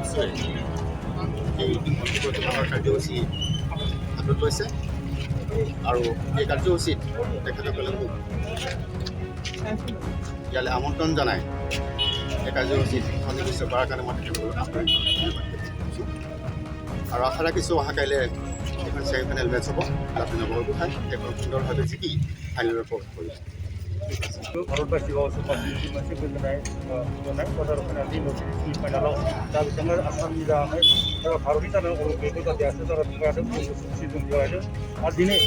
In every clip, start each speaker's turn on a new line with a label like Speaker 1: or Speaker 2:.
Speaker 1: এপছয়ে এই অন্তৰ্ভুক্ত কাৰ্যসূচী হাতত লৈছে আৰু এই কাৰ্যসূচীত তেখেতসকলে মোক ইয়ালৈ আমন্ত্ৰণ জনাই এই কাৰ্যসূচীত সন্নিৱিষ্ট কৰাৰ কাৰণে মই তেখেতসকলক আৰু আশা ৰাখিছোঁ অহা কাইলৈ এখন ছেমিফাইনেল মেটচ হ'ব লাভলীনা বৰগোহাঁই এখন সুন্দৰভাৱে জিকি ফাইনেলত প্ৰৱেশ কৰিব।
Speaker 2: भारतवासी गावसो पार्टी मोनसे गोजोननाय बाजार फाइनालनि नटिसनि फाइनालाव दा बिथाङा आसामनि जानाय भारतनि जानाय अलम्पिकखौ जाहाथे आसो जाना थांगादों सिजन जागायदों आरो दिनै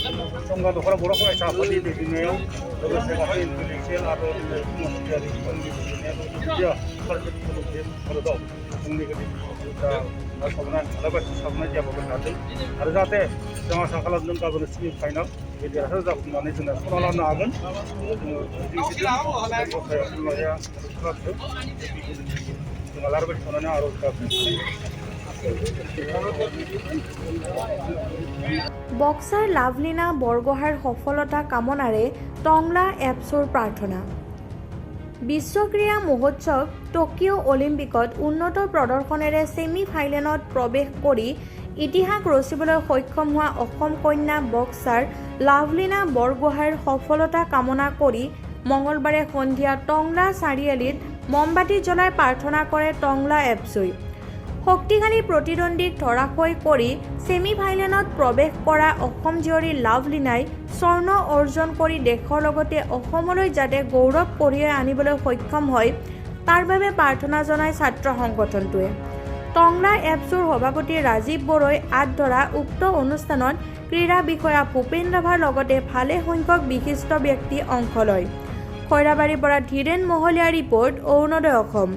Speaker 2: संगा दखरा बर' फरायसा आफादनि दैदेननायाव लोगोसे माखासे इन्टेलेक्सुयेल आरो समाजारि बिफाननि दैदेननायाव भारताव जोंनि सावनाय आलाबाथि सावनाय जाबोबाय थादों आरो जाहाथे जों आसा खालामदों गाबोन सेमि फाइनाल बे देरहासार जाफुंनानै जोंना सना लानो हागोन जों आलाबाथि सावनानै आर'ज गाबदों।
Speaker 3: বক্সাৰ লাভলীনা বৰগোহাঁইৰ সফলতা কামনাৰে টংলা এপছৰ প্ৰাৰ্থনা। বিশ্ব ক্ৰীড়া মহোৎসৱ টকিঅ' অলিম্পিকত উন্নত প্ৰদৰ্শনেৰে ছেমি ফাইনেলত প্ৰৱেশ কৰি ইতিহাস ৰচিবলৈ সক্ষম হোৱা অসম কন্যা বক্সাৰ লাভলীনা বৰগোহাঁইৰ সফলতা কামনা কৰি মঙলবাৰে সন্ধিয়া টংলা চাৰিআলিত মমবাতি জ্বলাই প্ৰাৰ্থনা কৰে টংলা এপছই। শক্তিশালী প্ৰতিদ্বন্দ্বীক ধৰাশয় কৰি ছেমি ফাইনেলত প্ৰৱেশ কৰা অসম জীয়ৰী লাভলীনাই স্বৰ্ণ অৰ্জন কৰি দেশৰ লগতে অসমলৈ যাতে গৌৰৱ কঢ়িয়াই আনিবলৈ সক্ষম হয় তাৰ বাবে প্ৰাৰ্থনা জনায় ছাত্ৰ সংগঠনটোৱে। টংলা এপছৰ সভাপতি ৰাজীৱ বড়োই আঁত ধৰা উক্ত অনুষ্ঠানত ক্ৰীড়া বিষয়া ভূপেন ৰাভাৰ লগতে ভালে সংখ্যক বিশিষ্ট ব্যক্তি অংশ লয়। খৈৰাবাৰীৰ পৰা ধীৰেন মহলীয়া ৰিপৰ্ট অৰুণোদয় অসম।